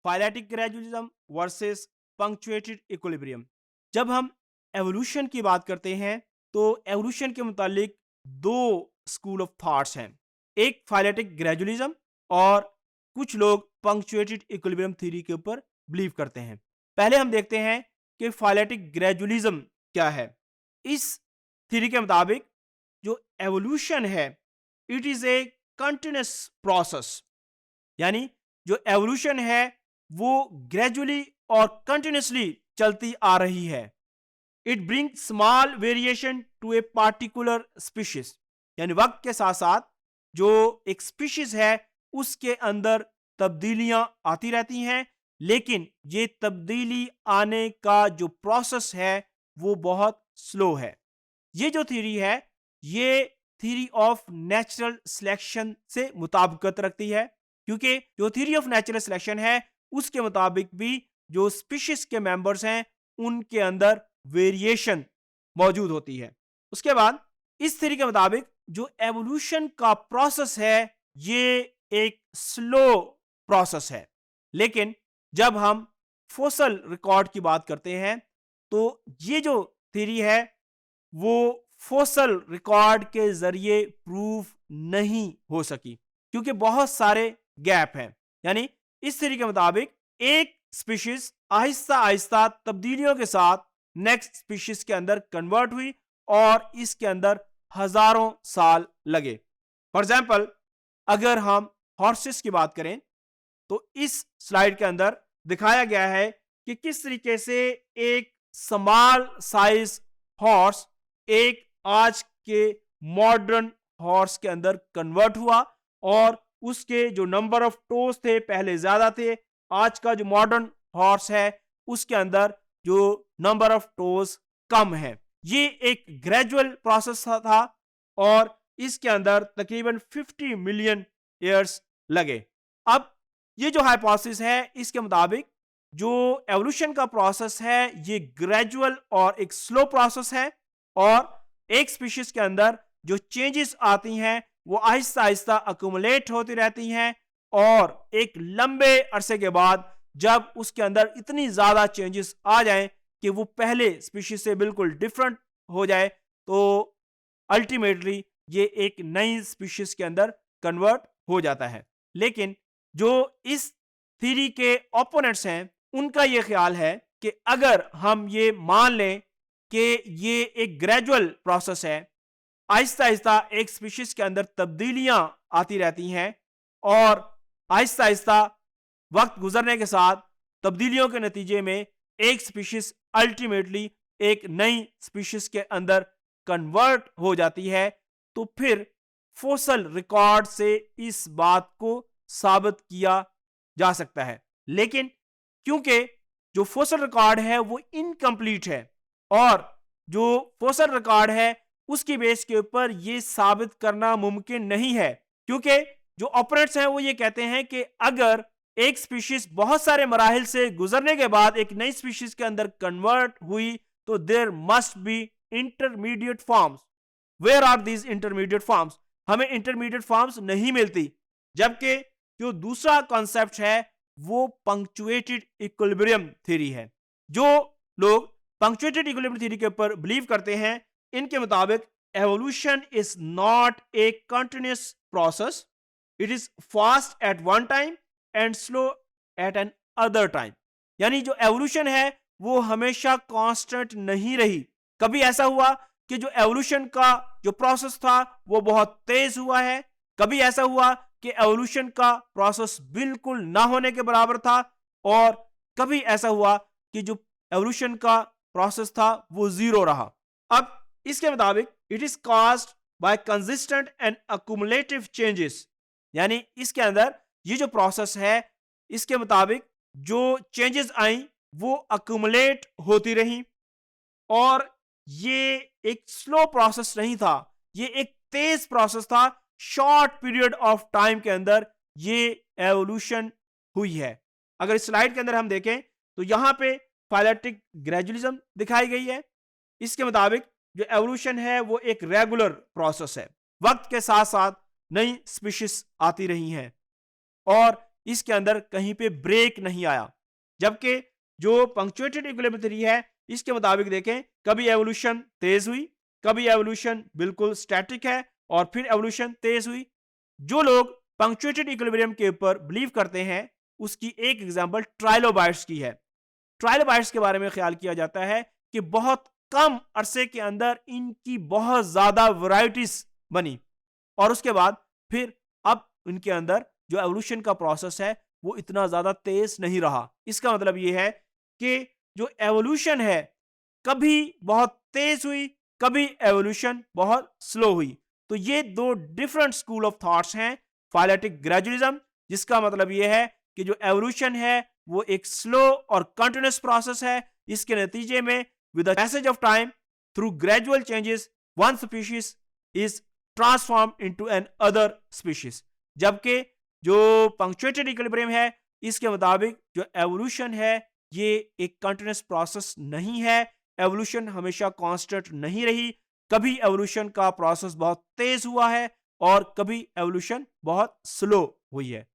Phyletic gradualism versus punctuated equilibrium. जब हम evolution की बात करते हैं तो एवोल्यूशन के मुतालिक दो स्कूल ऑफ थॉट्स हैं, एक फाइलेटिक ग्रेजुअलिज्म और कुछ लोग पंक्चुएटेड इक्विलिब्रियम थ्योरी के ऊपर बिलीव करते हैं। पहले हम देखते हैं कि फाइलेटिक ग्रेजुअलिज्म क्या है। इस थ्योरी के मुताबिक जो एवोल्यूशन है it is a continuous process, यानी जो एवोल्यूशन है वो ग्रेजुअली और कंटिन्यूसली चलती आ रही है। It bring small variation to a particular species, यानी वक्त के साथ साथ जो एक स्पीशीज है उसके अंदर तब्दीलियां आती रहती हैं, लेकिन ये तब्दीली आने का जो प्रोसेस है वो बहुत स्लो है। ये जो थ्योरी है ये थ्योरी ऑफ नेचुरल सिलेक्शन से मुताबिकत रखती है, क्योंकि जो थ्योरी ऑफ नेचुरल सिलेक्शन है उसके मुताबिक भी जो स्पीशीज के मेंबर्स हैं उनके अंदर वेरिएशन मौजूद होती है। उसके बाद इस थ्योरी के मुताबिक जो एवोल्यूशन का प्रोसेस है ये एक स्लो प्रोसेस है, लेकिन जब हम फोसल रिकॉर्ड की बात करते हैं तो ये जो थ्योरी है वो फोसल रिकॉर्ड के जरिए प्रूफ नहीं हो सकी, क्योंकि बहुत सारे गैप हैं। यानी इस थ्योरी के मुताबिक एक स्पीशीज आहिस्ता आहिस्ता तब्दीलियों के साथ नेक्स्ट स्पीशीज के अंदर कन्वर्ट हुई और इसके अंदर हजारों साल लगे। फॉर एग्जाम्पल अगर हम हॉर्सेस की बात करें तो इस स्लाइड के अंदर दिखाया गया है कि किस तरीके से एक स्मॉल साइज हॉर्स एक आज के मॉडर्न हॉर्स के अंदर कन्वर्ट हुआ और उसके जो नंबर ऑफ टोज थे पहले ज्यादा थे, आज का जो मॉडर्न हॉर्स है उसके अंदर जो नंबर ऑफ टोज कम है। ये एक ग्रेजुअल प्रोसेस था और इसके अंदर तकरीबन 50 मिलियन ईयर्स लगे। अब ये जो हाइपोथेसिस है इसके मुताबिक जो एवोल्यूशन का प्रोसेस है ये ग्रेजुअल और एक स्लो प्रोसेस है और एक स्पीशीज के अंदर जो चेंजेस आती हैं वो आहिस्ता आहिस्ता अक्यूमुलेट होती रहती हैं और एक लंबे अरसे के बाद जब उसके अंदर इतनी ज्यादा चेंजेस आ जाएं कि वो पहले स्पीशीज से बिल्कुल डिफरेंट हो जाए तो अल्टीमेटली ये एक नई स्पीशीज के अंदर कन्वर्ट हो जाता है। लेकिन जो इस थ्योरी के ओपोनेंट्स हैं उनका ये ख्याल है कि अगर हम ये मान लें कि ये एक ग्रेजुअल प्रोसेस है, आहिस्ता आहिस्ता एक स्पीशीज के अंदर तब्दीलियां आती रहती हैं और आहिस्ता आहिस्ता वक्त गुजरने के साथ तब्दीलियों के नतीजे में एक स्पीशीज अल्टीमेटली एक नई स्पीशीज के अंदर कन्वर्ट हो जाती है, तो फिर फोसल रिकॉर्ड से इस बात को साबित किया जा सकता है। लेकिन क्योंकि जो फोसल रिकॉर्ड है वो इनकम्प्लीट है और जो फोसल रिकॉर्ड है उसकी बेस के ऊपर ये साबित करना मुमकिन नहीं है, क्योंकि जो ऑपरेट्स हैं वो ये कहते हैं कि अगर एक स्पीशीज बहुत सारे मराहिल से गुजरने के बाद एक नई स्पीशीज के अंदर कन्वर्ट हुई तो there must be intermediate forms. Where are these intermediate forms? हमें इंटरमीडिएट फॉर्म्स नहीं मिलती। जबकि जो दूसरा कॉन्सेप्ट है वो पंक्चुएटेड इक्विलिब्रियम थ्योरी है। जो लोग पंक्चुएटेड इक्विलिब्रियम थ्योरी के ऊपर बिलीव करते हैं इनके मुताबिक evolution is not a continuous process, it is fast at one time and slow at another time. यानी जो एवोल्यूशन है वो हमेशा कांस्टेंट नहीं रही। कभी ऐसा हुआ कि जो एवोल्यूशन का जो प्रोसेस था वो बहुत तेज हुआ है, कभी ऐसा हुआ कि एवोल्यूशन का प्रोसेस बिल्कुल ना होने के बराबर था और कभी ऐसा हुआ कि जो एवोल्यूशन का प्रोसेस था वो जीरो रहा। अब इसके मुताबिक it is caused by consistent and accumulative changes, यानी इसके अंदर ये जो प्रोसेस है इसके मुताबिक जो चेंजेस आई वो अक्यूमुलेट होती रही और ये एक स्लो प्रोसेस नहीं था, ये एक तेज प्रोसेस था। शॉर्ट पीरियड ऑफ टाइम के अंदर ये एवोल्यूशन हुई है। अगर इस स्लाइड के अंदर हम देखें तो यहां पे फाइलेटिक ग्रेजुअलिज्म दिखाई गई है। इसके मुताबिक जो एवोल्यूशन है वो एक रेगुलर प्रोसेस है, वक्त के साथ साथ नई स्पीशीज आती रही हैं और इसके अंदर कहीं पे ब्रेक नहीं आया। जबकि जो पंक्चुएटेड इक्विलिब्रियम थ्योरी है, इसके मुताबिक देखें, कभी एवोल्यूशन तेज हुई, कभी एवोल्यूशन बिल्कुल स्टैटिक है, और फिर एवोल्यूशन तेज हुई। जो लोग पंक्चुएटेड इक्विलिब्रियम के ऊपर बिलीव करते हैं, उसकी एक एग्जांपल ट्राइलोबाइट्स की है। ट्राइलोबाइट्स के बारे में ख्याल किया जाता है कि बहुत कम अरसे के अंदर इनकी बहुत ज्यादा वैरायटीज बनी, और उसके बाद फिर अब इनके अंदर जो एवोल्यूशन का प्रोसेस है वो इतना ज्यादा तेज नहीं रहा। इसका मतलब ये है कि जो एवोल्यूशन है, कभी बहुत तेज हुई, कभी एवोल्यूशन बहुत स्लो हुई। तो ये दो डिफरेंट स्कूल ऑफ थॉट्स हैं। फाइलेटिक ग्रेजुअलिज्म, जिसका मतलब ये है कि जो एवोल्यूशन है वो एक स्लो और कंटिन्यूअस प्रोसेस है। इसके नतीजे में with the passage of time, through gradual changes, one species is transform into another species. जबकि जो पंक्चुएटेड इक्विलिब्रियम है, इसके मुताबिक जो एवोल्यूशन है ये एक कंटिन्यूअस प्रोसेस नहीं है। एवोल्यूशन हमेशा कांस्टेंट नहीं रही। कभी एवोल्यूशन का प्रोसेस बहुत तेज हुआ है और कभी एवोल्यूशन बहुत स्लो हुई है।